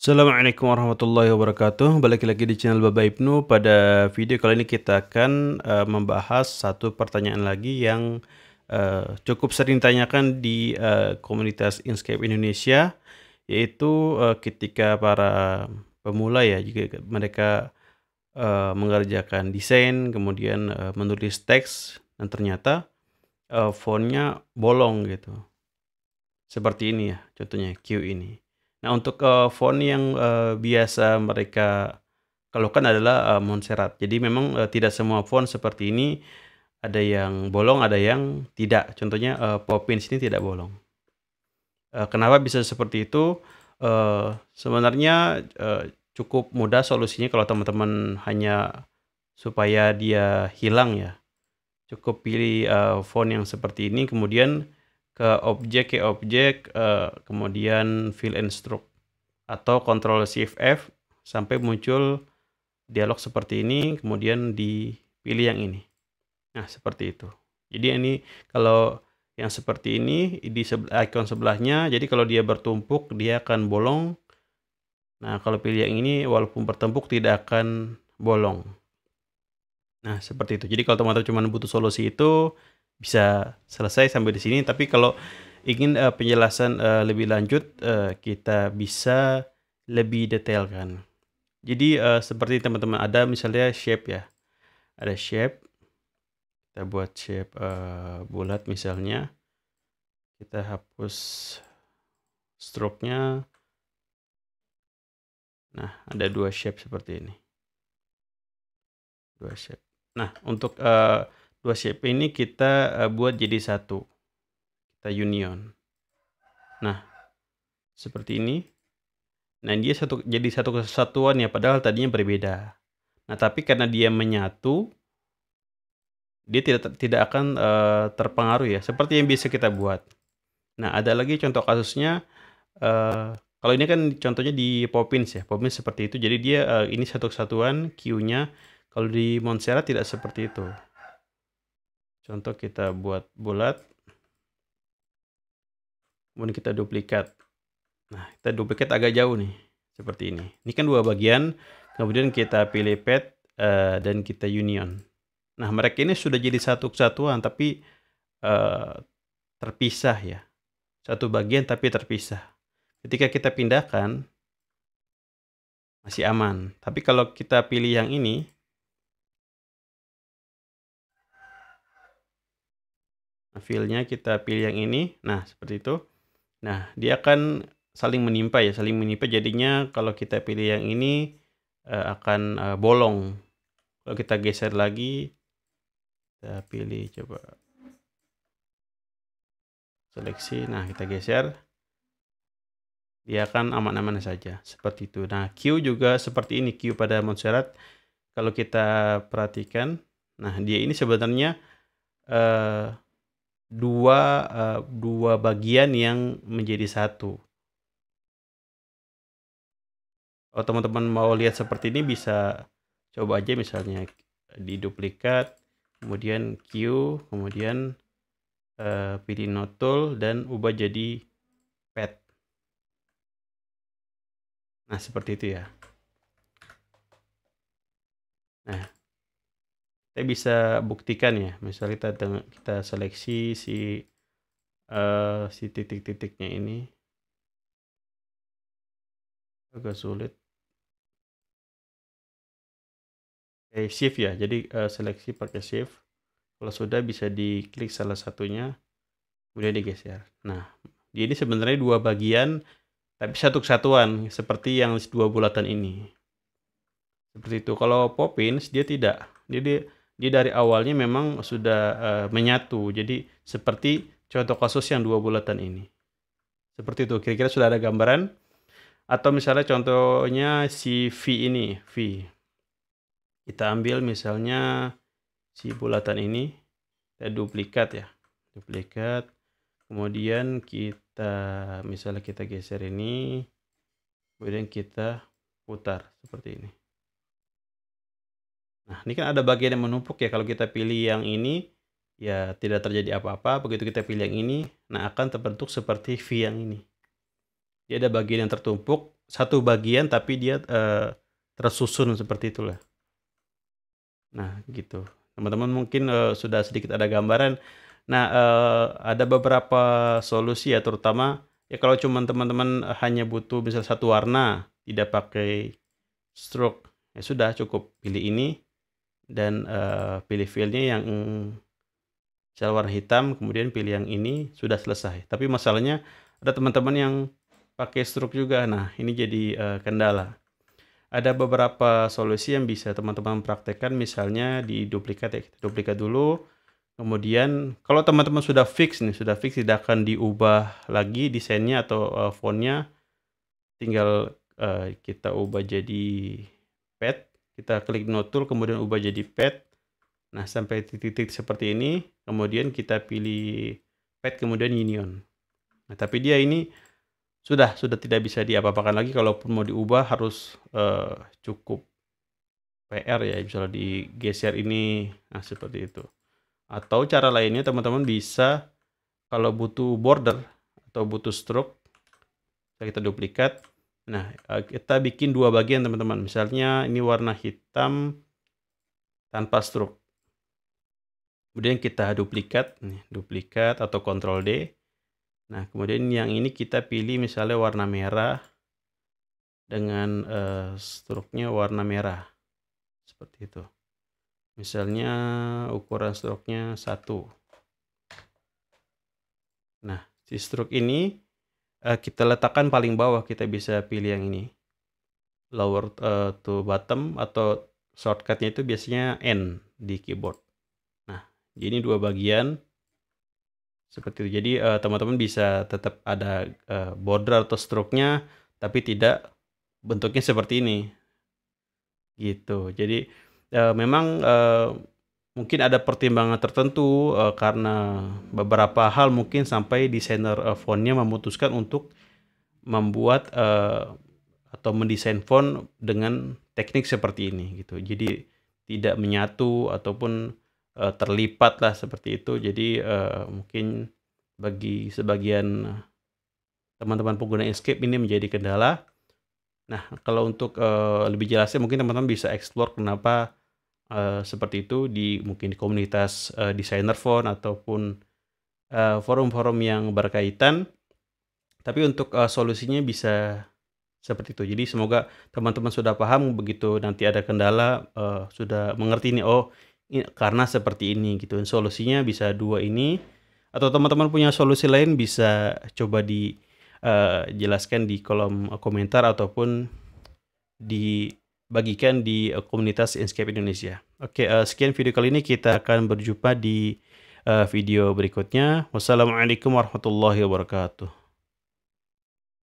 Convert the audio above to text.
Assalamualaikum warahmatullahi wabarakatuh. Balik lagi di channel Baba Ibnu. Pada video kali ini kita akan membahas satu pertanyaan lagi yang cukup sering ditanyakan di komunitas Inkscape Indonesia, yaitu ketika para pemula ya, jika mereka mengerjakan desain, kemudian menulis teks, dan ternyata fontnya bolong gitu. Seperti ini ya, contohnya Q ini. Nah, untuk font yang biasa mereka keluhkan adalah Montserrat. Jadi memang tidak semua font seperti ini, ada yang bolong, ada yang tidak. Contohnya Poppins ini tidak bolong. Kenapa bisa seperti itu? Sebenarnya cukup mudah solusinya kalau teman-teman hanya supaya dia hilang ya. Cukup pilih font yang seperti ini, kemudian ke objek, kemudian fill and stroke, atau Ctrl Shift F sampai muncul dialog seperti ini, kemudian dipilih yang ini. Nah, seperti itu. Jadi ini kalau yang seperti ini di icon sebelahnya, jadi kalau dia bertumpuk dia akan bolong. Nah, kalau pilih yang ini walaupun bertumpuk tidak akan bolong. Nah, seperti itu. Jadi kalau teman-teman cuma butuh solusi itu, bisa selesai sampai di sini. Tapi kalau ingin penjelasan lebih lanjut, kita bisa lebih detailkan. Jadi seperti teman-teman ada misalnya shape ya. Ada shape. Kita buat shape bulat misalnya. Kita hapus stroke-nya. Nah, ada dua shape seperti ini. Dua shape. Nah, untuk dua shape ini kita buat jadi satu. Kita union. Nah, seperti ini. Nah, dia jadi satu kesatuan ya, padahal tadinya berbeda. Nah, tapi karena dia menyatu, dia tidak akan terpengaruh ya, seperti yang bisa kita buat. Nah, ada lagi contoh kasusnya. Kalau ini kan contohnya di Poppins ya, Poppins seperti itu. Jadi dia ini satu kesatuan Q-nya. Kalau di Montserrat tidak seperti itu. Contoh kita buat bulat, kemudian kita duplikat. Nah, kita duplikat agak jauh nih, seperti ini. Ini kan dua bagian, kemudian kita pilih pad dan kita union. Nah, mereka ini sudah jadi satu kesatuan, tapi terpisah ya. Satu bagian tapi terpisah. Ketika kita pindahkan, masih aman. Tapi kalau kita pilih yang ini, fill-nya kita pilih yang ini, nah seperti itu. Nah, dia akan saling menimpa ya, saling menimpa. Jadinya kalau kita pilih yang ini akan bolong. Kalau kita geser lagi, kita pilih coba seleksi. Nah, kita geser, dia akan aman-aman saja seperti itu. Nah, Q juga seperti ini, Q pada Montserrat. Kalau kita perhatikan, nah dia ini sebenarnya dua bagian yang menjadi satu. Kalau teman-teman mau lihat seperti ini, bisa coba aja misalnya diduplikat, kemudian Q, kemudian pilih node tool dan ubah jadi pad. Nah, seperti itu ya. Nah, kita bisa buktikan ya. Misalnya kita seleksi si titik-titiknya ini. Agak sulit. Shift ya. Jadi seleksi pakai shift. Kalau sudah bisa diklik salah satunya, kemudian digeser. Nah, ini sebenarnya dua bagian tapi satu kesatuan seperti yang dua bulatan ini. Seperti itu. Kalau Poppins dia tidak. Dia dari awalnya memang sudah menyatu. Jadi seperti contoh kasus yang dua bulatan ini. Seperti itu. Kira-kira sudah ada gambaran? Atau misalnya contohnya si V ini, V. Kita ambil misalnya si bulatan ini, kita duplikat ya. Duplikat. Kemudian misalnya kita geser ini, kemudian kita putar seperti ini. Nah, ini kan ada bagian yang menumpuk ya. Kalau kita pilih yang ini, ya tidak terjadi apa-apa. Begitu kita pilih yang ini, nah akan terbentuk seperti V yang ini. Jadi ada bagian yang tertumpuk, satu bagian tapi dia tersusun seperti itulah. Nah, gitu. Teman-teman mungkin sudah sedikit ada gambaran. Nah, ada beberapa solusi ya, terutama ya kalau cuma teman-teman hanya butuh misal satu warna, tidak pakai stroke, ya sudah cukup pilih ini dan pilih fillnya yang misal warna hitam, kemudian pilih yang ini, sudah selesai. Tapi masalahnya ada teman-teman yang pakai stroke juga. Nah, ini jadi kendala. Ada beberapa solusi yang bisa teman-teman praktekkan, misalnya di duplikat ya, kita duplikat dulu. Kemudian kalau teman-teman sudah fix nih, tidak akan diubah lagi desainnya atau fontnya, tinggal kita ubah jadi pad, kita klik node tool kemudian ubah jadi pad. Nah, sampai titik-titik seperti ini, kemudian kita pilih pad kemudian union. Nah, tapi dia ini sudah tidak bisa diapa-apakan lagi, kalaupun mau diubah harus cukup PR ya, misalnya digeser ini, nah seperti itu. Atau cara lainnya teman-teman bisa kalau butuh border atau butuh stroke, kita duplikat. Nah, kita bikin dua bagian teman-teman. Misalnya ini warna hitam tanpa stroke. Kemudian kita duplikat, nih, duplikat atau Ctrl D. Nah, kemudian yang ini kita pilih misalnya warna merah dengan stroke-nya warna merah. Seperti itu. Misalnya ukuran stroke-nya 1. Nah, si stroke ini kita letakkan paling bawah, kita bisa pilih yang ini. Lower to bottom atau shortcut-nya itu biasanya N di keyboard. Nah, jadi dua bagian seperti itu. Jadi teman-teman bisa tetap ada border atau stroke-nya, tapi tidak bentuknya seperti ini. Gitu. Jadi memang mungkin ada pertimbangan tertentu karena beberapa hal mungkin sampai desainer fontnya memutuskan untuk membuat atau mendesain font dengan teknik seperti ini gitu. Jadi tidak menyatu ataupun terlipat lah seperti itu. Jadi mungkin bagi sebagian teman-teman pengguna Inkscape ini menjadi kendala. Nah, kalau untuk lebih jelasnya mungkin teman-teman bisa explore kenapa seperti itu mungkin di komunitas desainer font ataupun forum-forum yang berkaitan. Tapi untuk solusinya bisa seperti itu. Jadi semoga teman-teman sudah paham, begitu nanti ada kendala sudah mengerti nih, oh ini karena seperti ini gitu. Solusinya bisa dua ini, atau teman-teman punya solusi lain bisa coba dijelaskan di kolom komentar ataupun dibagikan di komunitas Inkscape Indonesia. Oke, sekian video kali ini, kita akan berjumpa di video berikutnya. Wassalamualaikum warahmatullahi wabarakatuh.